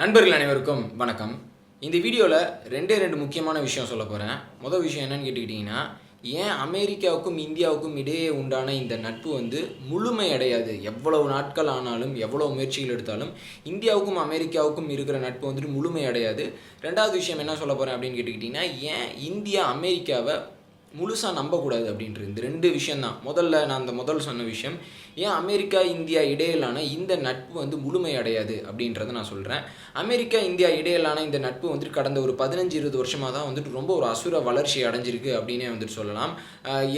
நண்பர்கள் அனைவருக்கும் வணக்கம். இந்த வீடியோவில் ரெண்டு முக்கியமான விஷயம் சொல்ல போகிறேன். முதல் விஷயம் என்னன்னு கேட்டுக்கிட்டிங்கன்னா, ஏன் அமெரிக்காவுக்கும் இந்தியாவுக்கும் இடையே உண்டான இந்த நட்பு முழுமை அடையாது. எவ்வளவு நாட்கள் ஆனாலும், எவ்வளோ முயற்சிகள் எடுத்தாலும் இந்தியாவுக்கும் அமெரிக்காவுக்கும் இருக்கிற நட்பு முழுமை அடையாது. ரெண்டாவது விஷயம் என்ன சொல்ல போகிறேன் அப்படின்னு கேட்டுக்கிட்டிங்கன்னா, ஏன் இந்தியா அமெரிக்காவை முழுசாக நம்பக்கூடாது அப்படின்றது. இந்த ரெண்டு விஷயந்தான். நான் அந்த முதல் சொன்ன விஷயம், ஏன் அமெரிக்கா இந்தியா இடையிலான இந்த நட்பு முழுமை அடையாது அப்படின்றத நான் சொல்கிறேன். அமெரிக்கா இந்தியா இடையிலான இந்த நட்பு கடந்த ஒரு 15-20 வருஷமாக தான் ரொம்ப ஒரு அசுர வளர்ச்சி அடைஞ்சிருக்கு அப்படின்னே சொல்லலாம்.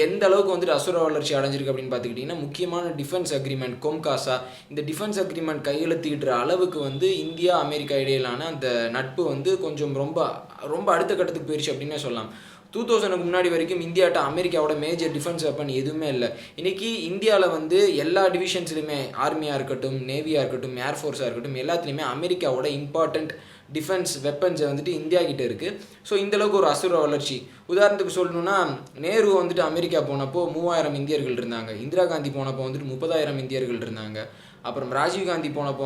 எந்த அளவுக்கு அசுர வளர்ச்சி அடைஞ்சிருக்கு அப்படின்னு பார்த்துக்கிட்டிங்கன்னா, முக்கியமான டிஃபென்ஸ் அக்ரிமெண்ட் கொம்காசா, இந்த டிஃபென்ஸ் அக்ரிமெண்ட் கையெழுத்திடுற அளவுக்கு இந்தியா அமெரிக்கா இடையிலான அந்த நட்பு கொஞ்சம் ரொம்ப ரொம்ப அடுத்த கட்டத்துக்கு போயிடுச்சு அப்படின்னே சொல்லலாம். 2000க்கு முன்னாடி வரைக்கும் இந்தியாட்ட அமெரிக்காவோட மேஜர் டிஃபென்ஸ் வெப்பன் எதுவுமே இல்லை. இன்றைக்கி இந்தியாவில் எல்லா டிவிஷன்ஸ்லையுமே, ஆர்மியாக இருக்கட்டும், நேவியாக இருக்கட்டும், ஏர்ஃபோர்ஸாக இருக்கட்டும், எல்லாத்துலேயுமே அமெரிக்காவோட இம்பார்ட்டண்ட் டிஃபென்ஸ் வெப்பன்ஸை இந்தியா கிட்டே இருக்குது. ஸோ இந்தளவுக்கு ஒரு அசுர வளர்ச்சி. உதாரணத்துக்கு சொல்லணுன்னா, நேரு அமெரிக்கா போனப்போ 3000 இந்தியர்கள் இருந்தாங்க. இந்திரா காந்தி போனப்போ 30,000 இந்தியர்கள் இருந்தாங்க. அப்புறம் ராஜீவ்காந்தி போனப்போ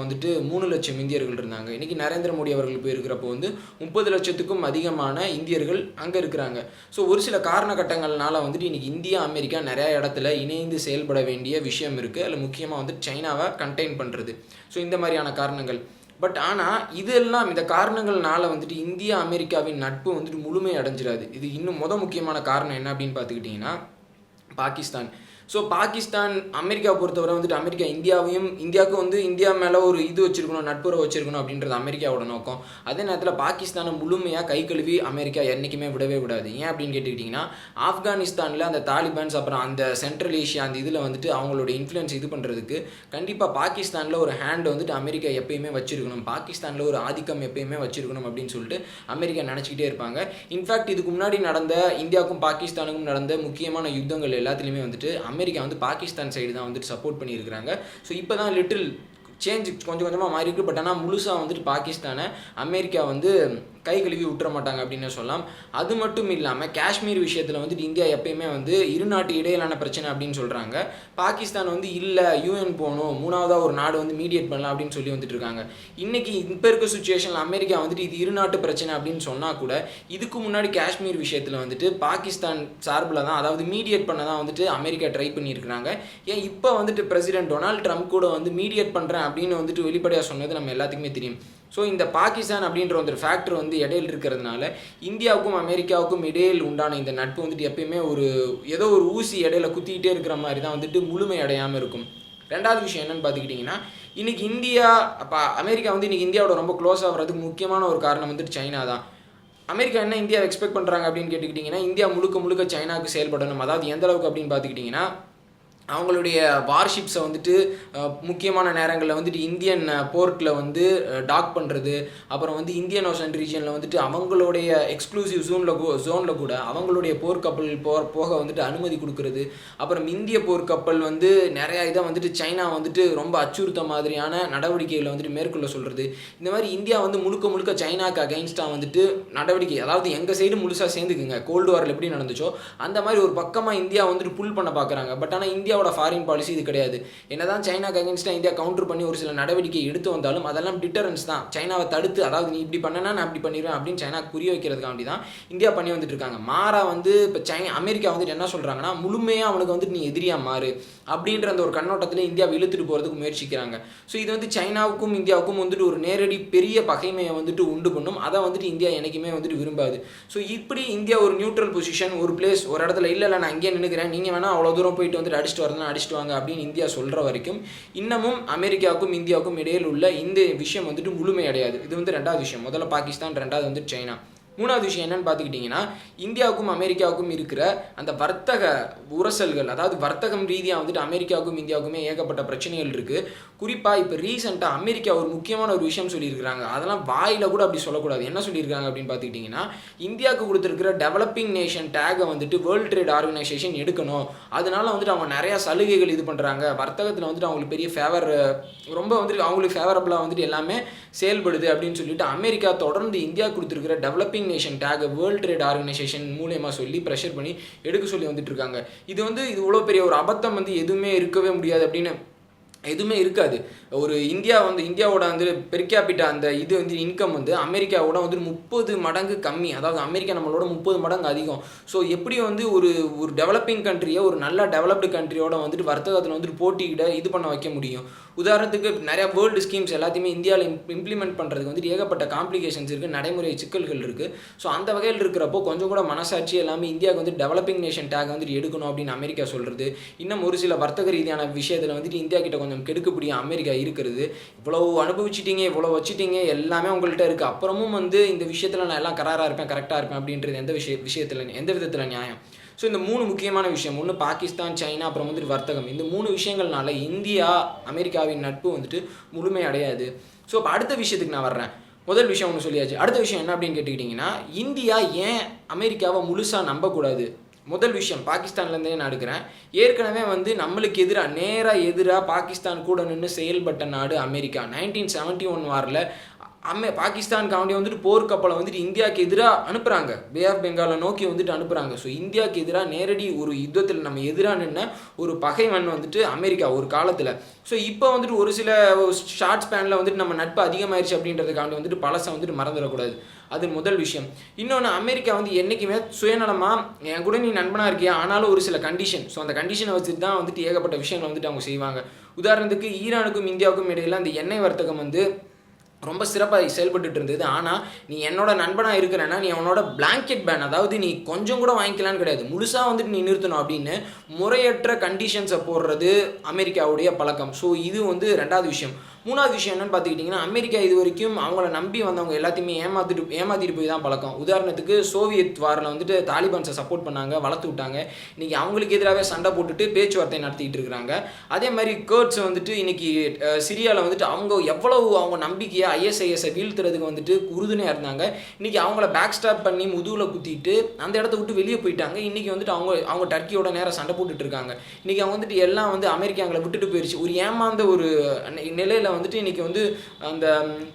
3 லட்சம் இந்தியர்கள் இருந்தாங்க. இன்றைக்கி நரேந்திர மோடி அவர்கள் போயிருக்கிறப்போ 30 லட்சத்துக்கும் அதிகமான இந்தியர்கள் அங்கே இருக்கிறாங்க. ஸோ ஒரு சில காரணகட்டங்கள்னால இன்றைக்கி இந்தியா அமெரிக்கா நிறையா இடத்துல இணைந்து செயல்பட வேண்டிய விஷயம் இருக்குது. அதில் முக்கியமாக சைனாவை கண்டெயின் பண்ணுறது. ஸோ இந்த மாதிரியான காரணங்கள். பட் ஆனால் இதெல்லாம் இந்த காரணங்கள்னால இந்தியா அமெரிக்காவின் நட்பு முழுமை அடைஞ்சிடாது. இது இன்னும் முக்கியமான காரணம் என்ன அப்படின்னு பார்த்துக்கிட்டிங்கன்னா, பாகிஸ்தான். ஸோ பாகிஸ்தான் அமெரிக்கா பொறுத்தவரை அமெரிக்கா இந்தியாவுக்கும் இந்தியா மேலே ஒரு வச்சுருக்கணும், நட்புறவு வச்சுருக்கணும் அப்படின்றது அமெரிக்காவோட நோக்கம். அதே நேரத்தில் பாகிஸ்தானை முழுமையாக கை கழுவி அமெரிக்கா என்றைக்குமே விடவே விடாது. ஏன் அப்படின்னு கேட்டுக்கிட்டிங்கன்னா, ஆப்கானிஸ்தானில் அந்த தாலிபான்ஸ், அப்புறம் அந்த சென்ட்ரல் ஏஷியா அந்த இதில் அவங்களோட இன்ஃப்ளூயன்ஸ் பண்ணுறதுக்கு கண்டிப்பாக பாகிஸ்தானில் ஒரு ஹேண்ட் அமெரிக்கா எப்பயுமே வச்சுருக்கணும், பாகிஸ்தானில் ஒரு ஆதிக்கம் எப்பயுமே வச்சுருக்கணும் அப்படின்னு சொல்லிட்டு அமெரிக்கா நினச்சிக்கிட்டே இருப்பாங்க. இன்ஃபேக்ட் இதுக்கு முன்னாடி நடந்த இந்தியாவுக்கும் பாகிஸ்தானுக்கும் நடந்த முக்கியமான யுத்தங்கள் எல்லாத்துலேயுமே அமெரிக்கா பாகிஸ்தான் சைடு தான் சப்போர்ட் பண்ணியிருக்கிறாங்க. ஸோ இப்போ தான் லிட்டில் சேஞ்ச் கொஞ்சம் கொஞ்சமாக மாறி இருக்கு. பட் ஆனால் முழுசாக பாகிஸ்தானை அமெரிக்கா கை கழுவி விட்டுற மாட்டாங்க அப்படின்னு சொல்லலாம். அது மட்டும் இல்லாமல் காஷ்மீர் விஷயத்தில் இந்தியா எப்பயுமே இரு நாட்டு இடையிலான பிரச்சனை அப்படின்னு சொல்கிறாங்க. பாகிஸ்தான் இல்லை, யூஎன் போகணும், மூணாவதாக ஒரு நாடு மீடியேட் பண்ணலாம் அப்படின்னு சொல்லி இருக்காங்க. இன்றைக்கி இப்போ இருக்க சுச்சுவேஷனில் அமெரிக்கா இது இரு நாட்டு பிரச்சனை அப்படின்னு சொன்னால் கூட, இதுக்கு முன்னாடி காஷ்மீர் விஷயத்தில் பாகிஸ்தான் சார்பில் தான், அதாவது மீடியேட் பண்ண தான் அமெரிக்கா ட்ரை பண்ணியிருக்கிறாங்க. ஏன் இப்போ பிரசிடென்ட் டொனால்ட் ட்ரம்ப் கூட மீடியேட் பண்ணுறேன் அப்படின்னு வெளிப்படையாக சொன்னது நம்ம எல்லாத்துக்குமே தெரியும். ஸோ இந்த பாகிஸ்தான் அப்படின்ற ஒரு ஃபேக்டர் இடையில் இருக்கிறதுனால இந்தியாவுக்கும் அமெரிக்காவுக்கும் இடையில் உண்டான இந்த நட்பு எப்பயுமே ஏதோ ஒரு ஊசி இடையில குத்திக்கிட்டே இருக்கிற மாதிரி தான் முழுமை அடையாமல் இருக்கும். ரெண்டாவது விஷயம் என்னன்னு பார்த்துக்கிட்டிங்கன்னா, இன்றைக்கி இந்தியா அமெரிக்கா இன்றைக்கி இந்தியாவோட ரொம்ப க்ளோஸ் ஆகிறதுக்கு முக்கியமான ஒரு காரணம் சைனா தான். அமெரிக்கா என்ன இந்தியாவை எக்ஸ்பெக்ட் பண்ணுறாங்க அப்படின்னு கேட்டுக்கிட்டிங்கன்னா, இந்தியா முழுக்க சைனாவுக்கு செயல்படணும். அதாவது எந்த அளவுக்கு அப்படின்னு பார்த்துக்கிட்டிங்கன்னா, அவங்களுடைய வார்ஷிப்ஸை முக்கியமான நேரங்களில் இந்தியன் போர்ட்டில் டாக் பண்ணுறது, அப்புறம் இந்தியன் ஓஷன் ரீஜியனில் அவங்களுடைய எக்ஸ்க்ளூசிவ் ஜோனில் கூட அவங்களுடைய போர்க்கப்பல் போக அனுமதி கொடுக்கறது, அப்புறம் இந்திய போர்க்கப்பல் நிறையா இதை சைனா ரொம்ப அச்சுறுத்த மாதிரியான நடவடிக்கைகளை மேற்கொள்ள சொல்கிறது. இந்த மாதிரி இந்தியா முழுக்க சைனாக்கு அகைன்ஸ்டாக நடவடிக்கை, அதாவது எங்கள் சைடு முழுசாக சேர்ந்துக்குங்க, கோல்டு வாரில் எப்படி நடந்துச்சோ அந்த மாதிரி ஒரு பக்கமாக இந்தியா புல் பண்ண பார்க்குறாங்க. பட் ஆனால் இந்தியாவோட ஃபாரின் பாலிசி இது கிடையாது. என்னதான் சைனாக்கு அகைன்ஸ்டாக இந்தியா கவுண்டர் பண்ணி ஒரு சில நடவடிக்கை எடுத்து வந்தாலும் அதெல்லாம் டிட்டரன்ஸ் தான். சைனாவை தடுத்து, அதாவது நீ இப்படி பண்ணனா நான் அப்படி பண்ணிடுவேன் அப்படின்னு சைனாக்கு புரிய வைக்கிறதுக்காண்டி தான் இந்தியா பண்ணி இருக்காங்க. மாறா இப்போ அமெரிக்கா என்ன சொல்கிறாங்கன்னா, முழுமையாக அவனுக்கு நீ எதிரியாக மாறு அப்படின்ற அந்த ஒரு கண்ணோட்டத்தில் இந்தியாவை இழுத்துட்டு போகிறதுக்கு முயற்சிக்கிறாங்க. ஸோ இது சைனாவுக்கும் இந்தியாவுக்கும் ஒரு நேரடி பெரிய பகைமையை உண்டு பண்ணும். அதை இந்தியா என்றைக்குமே விரும்பாது. ஸோ இப்படி இந்தியா ஒரு நியூட்ரல் பொசிஷன், ஒரு பிளேஸ், ஒரு இடத்துல இல்லை நான் இங்கே நினைக்கிறேன், நீங்கள் வேணால் அவ்வளோ தூரம் போயிட்டு அடிச்சுட்டு அடிச்சுட்டு வாங்க அப்படின்னு இந்தியா சொல்கிற வரைக்கும் இன்னமும் அமெரிக்காவுக்கும் இந்தியாவுக்கும் இடையில் உள்ள இந்த விஷயம் முழுமை அடையாது. இது ரெண்டாவது விஷயம். முதல்ல பாகிஸ்தான், ரெண்டாவது சைனா. மூணாவது விஷயம் என்னன்னு பார்த்துக்கிட்டிங்கன்னா, இந்தியாவுக்கும் அமெரிக்காவுக்கும் இருக்கிற அந்த வர்த்தக உரசல்கள், அதாவது வர்த்தகம் ரீதியாக அமெரிக்காவுக்கும் இந்தியாவுக்குமே ஏகப்பட்ட பிரச்சனைகள் இருக்குது. குறிப்பாக இப்போ ரீசெண்டாக அமெரிக்கா ஒரு முக்கியமான ஒரு விஷயம் சொல்லியிருக்கிறாங்க. அதெல்லாம் வாயில் கூட அப்படி சொல்லக்கூடாது. என்ன சொல்லியிருக்காங்க அப்படின்னு பார்த்துக்கிட்டிங்கன்னா, இந்தியாவுக்கு கொடுத்துருக்கிற டெவலப்பிங் நேஷன் டேகை வேர்ல்டு ட்ரேட் ஆர்கனைசேஷன் எடுக்கணும். அதனால அவங்க நிறையா சலுகைகள் இது பண்ணுறாங்க. வர்த்தகத்தில் அவங்களுக்கு பெரிய ஃபேவர், ரொம்ப அவங்களுக்கு ஃபேவரபுளாக எல்லாமே செயல்படுது அப்படின்னு சொல்லிட்டு அமெரிக்கா தொடர்ந்து இந்தியா கொடுத்துருக்கிற developing nation take world trade organisation மூலமா சொல்லி ப்ரெஷர் பண்ணி எடுக்க சொல்லி இருக்காங்க. இது இவ்வளோ பெரிய ஒரு அபத்தம் எதுவுமே இருக்கவே முடியாது அப்படின்னு எதுவுமே இருக்காது. ஒரு இந்தியாவோட வந்து பெர் கேபிட்டா அந்த இது வந்து இன்கம் வந்து அமெரிக்காவோட வந்து 30 மடங்கு கம்மி. அதாவது அமெரிக்கா நம்மளோட 30 மடங்கு அதிகம். ஸோ எப்படி வந்து ஒரு ஒரு டெவலப்பிங் கண்ட்ரியை ஒரு நல்ல டெவலப்டு கண்ட்ரியோட வந்துட்டு வர்த்தகத்தில் வந்துட்டு போட்டியிட இது பண்ண வைக்க முடியும். உதாரணத்துக்கு நிறையா வேர்ல்டு ஸ்கீம்ஸ் எல்லாத்தையுமே இந்தியாவில் இம்ப்ளிமெண்ட் பண்ணுறதுக்கு வந்துட்டு ஏகப்பட்ட காம்ப்ளிகேஷன்ஸ் இருக்குது, நடைமுறை சிக்கல்கள் இருக்குது. ஸோ அந்த வகையில் இருக்கிறப்போ கொஞ்சம் கூட மனசாட்சி எல்லாமே இந்தியாவுக்கு வந்து டெவலப்பிங் நேஷன் டேக் வந்துட்டு எடுக்கணும் அப்படின்னு அமெரிக்கா சொல்கிறது. இன்னும் ஒரு சில வர்த்தக ரீதியான விஷயத்தில் வந்துட்டு இந்தியா கிட்ட கொஞ்சம் கெடுக்கக்கூடிய அமெரிக்கா இருக்கிறது. இவ்வளோ அனுபவிச்சிட்டிங்க, இவ்வளோ வச்சுட்டிங்க, எல்லாமே உங்கள்கிட்ட இருக்குது, அப்புறமும் வந்து இந்த விஷயத்தில் நான் எல்லாம் கராராக இருப்பேன், கரெக்டாக இருப்பேன் அப்படின்றது விஷயத்தில் எந்த விதத்தில் நியாயம்? ஸோ இந்த 3 முக்கியமான விஷயம், ஒன்று பாகிஸ்தான், சைனா, அப்புறம் வந்துட்டு வர்த்தகம். இந்த 3 விஷயங்கள்னால இந்தியா அமெரிக்காவின் நட்பு வந்துட்டு முழுமை அடையாது. ஸோ இப்போ அடுத்த விஷயத்துக்கு நான் வர்றேன். முதல் விஷயம் ஒன்று சொல்லியாச்சு. அடுத்த விஷயம் என்ன அப்படின்னு கேட்டுக்கிட்டிங்கன்னா, இந்தியா ஏன் அமெரிக்காவை முழுசாக நம்பக்கூடாது? முதல் விஷயம் பாகிஸ்தான்லேருந்தே நான் எடுக்கிறேன். ஏற்கனவே வந்து நம்மளுக்கு நேராக பாகிஸ்தான் கூட நின்று செயல்பட்ட நாடு அமெரிக்கா. 1971 வாரில் பாகிஸ்தானுக்காண்டி வந்துட்டு போர்க்கப்பலை வந்துட்டு இந்தியாவுக்கு எதிராக அனுப்புகிறாங்க, பே ஆஃப் பெங்காலை நோக்கி வந்துட்டு அனுப்புகிறாங்க. ஸோ இந்தியாவுக்கு எதிராக நேரடி ஒரு யுத்தத்தில் நம்ம எதிராக நின்ன ஒரு பகைவன் வந்துட்டு அமெரிக்கா ஒரு காலத்தில். ஸோ இப்போ வந்துட்டு ஒரு சில ஷார்ட் ஸ்பேனில் வந்துட்டு நம்ம நட்பு அதிகமாகிடுச்சு அப்படின்றதுக்காண்டி வந்துட்டு பழசை வந்துட்டு மறந்துடக்கூடாது. அது முதல் விஷயம். இன்னொன்று, அமெரிக்கா வந்து என்றைக்குமே சுயநலமாக என் கூட நீ நண்பனாக இருக்கியா, ஆனாலும் ஒரு சில கண்டிஷன், ஸோ அந்த கண்டிஷனை வச்சுட்டு தான் வந்துட்டு ஏகப்பட்ட விஷயங்கள் வந்துட்டு அவங்க செய்வாங்க. உதாரணத்துக்கு ஈரானுக்கும் இந்தியாவுக்கும் இடையில் அந்த எண்ணெய் வர்த்தகம் வந்து ரொம்ப சிறப்பாக செயல்பட்டு இருந்தது. ஆனால் நீ என்னோட நண்பனாக இருக்கிறேன்னா நீ அவனோட பிளாங்கெட் பேன், அதாவது நீ கொஞ்சம் கூட வாங்கிக்கலான்னு கிடையாது, முழுசாக வந்துட்டு நீ நிறுத்தணும் அப்படின்னு முறையற்ற கண்டிஷன்ஸை போடுறது அமெரிக்காவுடைய பழக்கம். ஸோ இது வந்து ரெண்டாவது விஷயம். மூணாவது விஷயம் என்னென்னு பார்த்துக்கிட்டிங்கன்னா, அமெரிக்கா இது வரைக்கும் அவங்கள நம்பி வந்தவங்க எல்லாத்தையுமே ஏமாற்றிட்டு போய் தான் பழக்கம். உதாரணத்துக்கு சோவியத் வாரில் வந்துட்டு தாலிபான்ஸை சப்போர்ட் பண்ணாங்க, வளர்த்து விட்டாங்க. இன்றைக்கி அவங்களுக்கு எதிராகவே சண்டை போட்டுட்டு பேச்சுவார்த்தை நடத்திக்கிட்டு இருக்கிறாங்க. அதே மாதிரி கர்ட்ஸ் வந்துட்டு இன்றைக்கி சிரியாவில் வந்துட்டு அவங்க நம்பிக்கையை ஐஎஸ்ஐஎஸை வீழ்த்துறதுக்கு வந்துட்டு உறுதுணையாக இருந்தாங்க. இன்றைக்கி அவங்கள பேக் ஸ்டாப் பண்ணி முதுகில் குத்திட்டு அந்த இடத்த விட்டு வெளியே போயிட்டாங்க. இன்றைக்கி வந்துட்டு அவங்க டர்க்கியோட நேரம் சண்டை போட்டுட்டு இருக்காங்க. இன்றைக்கி அவங்க வந்துட்டு எல்லாம் வந்து அமெரிக்கா அவங்களை விட்டுட்டு போயிடுச்சு. ஒரு ஏமாந்த ஒரு நிலையில் வந்துட்டு இன்றைக்கி வந்து அந்த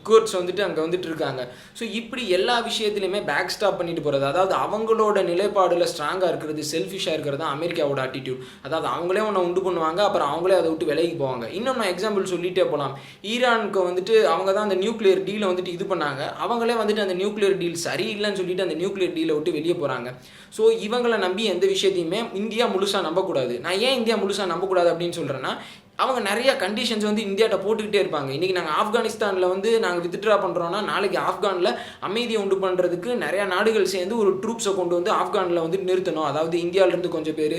கோர்ட்ஸ் வந்துட்டு அங்கே வந்துட்டு இருக்காங்க. ஸோ இப்படி எல்லா விஷயத்துலையுமே பேக் ஸ்டாப் பண்ணிட்டு போகிறது, அதாவது அவங்களோட நிலைப்பாடில் ஸ்ட்ராங்காக இருக்கிறது, செல்ஃபிஷாக இருக்கிறது தான் அமெரிக்காவோட ஆட்டிடியூட். அதாவது அவங்களே ஒன்று உண்டு பண்ணுவாங்க, அப்புறம் அவங்களே அதை விட்டு விலகி போவாங்க. இன்னும் நான் எக்ஸாம்பிள் சொல்லிகிட்டே போகலாம். ஈரானுக்கு வந்துட்டு அவங்க தான் அந்த நியூக்ளியர் டீலை வந்துட்டு இது பண்ணாங்க, அவங்களே வந்துட்டு அந்த நியூக்ளியர் டீல் சரியில்லைன்னு சொல்லிட்டு அந்த நியூக்ளியர் டீலை விட்டு வெளியே போகிறாங்க. ஸோ இவங்களை நம்பி எந்த விஷயத்தையுமே இந்தியா முழுசாக நம்பக்கூடாது. நான் ஏன் இந்தியா முழுசாக நம்பக்கூடாது அப்படின்னு சொல்கிறேன்னா, அவங்க நிறைய கண்டிஷன்ஸ் வந்து இந்தியாட்ட போட்டுக்கிட்டே இருப்பாங்க. இன்றைக்கி நாங்கள் ஆப்கானிஸ்தானில் வந்து நாங்கள் வித்ட்ரா பண்ணுறோன்னா, நாளைக்கு ஆப்கானில் அமைதியை உண்டு பண்ணுறதுக்கு நிறையா நாடுகள் சேர்ந்து ஒரு ட்ரூப்ஸை கொண்டு வந்து ஆப்கானில் வந்து நிறுத்தணும். அதாவது இந்தியாவிலேருந்து கொஞ்சம் பேர்,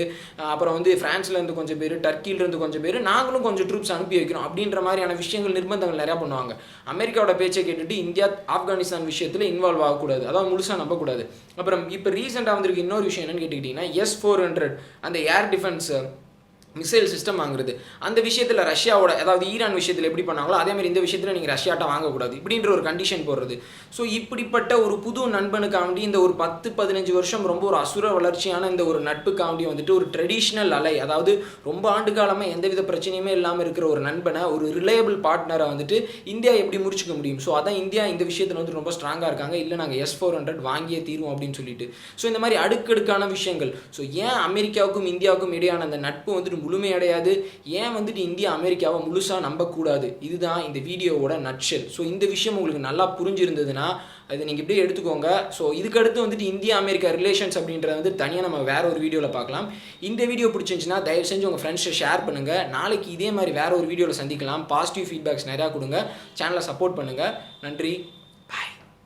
அப்புறம் வந்து ஃப்ரான்ஸ்லேருந்து கொஞ்சம் பேர், டர்க்கியிலேருந்து கொஞ்சம் பேர், நாங்களும் கொஞ்சம் ட்ரூப்ஸ் அனுப்பி வைக்கிறோம் அப்படின்ற மாதிரியான விஷயங்கள், நிர்பந்தங்கள் நிறையா பண்ணுவாங்க. அமெரிக்காவோட பேச்சை கேட்டுட்டு இந்தியா ஆப்கானிஸ்தான் விஷயத்தில் இன்வால்வ் ஆகக்கூடாது, அதாவது முழுசாக நம்பக்கூடாது. அப்புறம் இப்போ ரீசெண்டாக வந்திருக்கு இன்னொரு விஷயம் என்னென்னு கேட்டுக்கிட்டிங்கன்னா, S-400 அந்த ஏர் டிஃபென்ஸ் மிசைல் சிஸ்டம் வாங்குறது. அந்த விஷயத்தில் ரஷ்யாவோட, அதாவது ஈரான் விஷயத்தில் எப்படி பண்ணாங்களோ அதேமாதிரி இந்த விஷயத்தில் நீங்கள் ரஷ்யாட்ட வாங்கக்கூடாது இப்படின்ற ஒரு கண்டிஷன் போடுறது. ஸோ இப்படிப்பட்ட ஒரு புது நண்பனுக்காண்டி இந்த ஒரு 10-15 வருஷம் ரொம்ப ஒரு அசுர வளர்ச்சியான இந்த ஒரு நட்புக்காண்டி வந்துட்டு ஒரு ட்ரெடிஷ்னல் அலை, அதாவது ரொம்ப ஆண்டு காலமாக எந்தவித பிரச்சனையுமே இல்லாமல் இருக்கிற ஒரு நண்பனை, ஒரு ரிலையபிள் பார்ட்னரை வந்துட்டு இந்தியா எப்படி முடிச்சுக்க முடியும்? ஸோ அதான் இந்தியா இந்த விஷயத்தில் வந்து ரொம்ப ஸ்ட்ராங்காக இருக்காங்க. இல்லை நாங்கள் S-400 வாங்கியே தீர்வோம் அப்படின்னு சொல்லிட்டு. ஸோ இந்த மாதிரி அடுக்கடுக்கான விஷயங்கள். ஸோ ஏன் அமெரிக்காவுக்கும் இந்தியாவுக்கும் இடையான அந்த நட்பு வந்துட்டு முழுமையடையாது, ஏன் வந்துட்டு இந்தியா அமெரிக்காவை முழுசாக நம்பக்கூடாது, இதுதான் இந்த வீடியோவோட நட்ஷெல். ஸோ இந்த விஷயம் உங்களுக்கு நல்லா புரிஞ்சிருந்ததுன்னா அது நீங்கள் இப்படியே எடுத்துக்கோங்க. ஸோ இதுக்கடுத்து வந்துட்டு இந்தியா அமெரிக்கா ரிலேஷன்ஸ் அப்படின்றத வந்து தனியாக நம்ம வேற ஒரு வீடியோவில் பார்க்கலாம். இந்த வீடியோ பிடிச்சிருந்துச்சுன்னா தயவு செஞ்சு உங்கள் ஃப்ரெண்ட்ஸை ஷேர் பண்ணுங்கள். நாளைக்கு இதே மாதிரி வேற ஒரு வீடியோவில் சந்திக்கலாம். பாசிட்டிவ் ஃபீட்பேக்ஸ் நிறையா கொடுங்க, சேனலை சப்போர்ட் பண்ணுங்கள். நன்றி.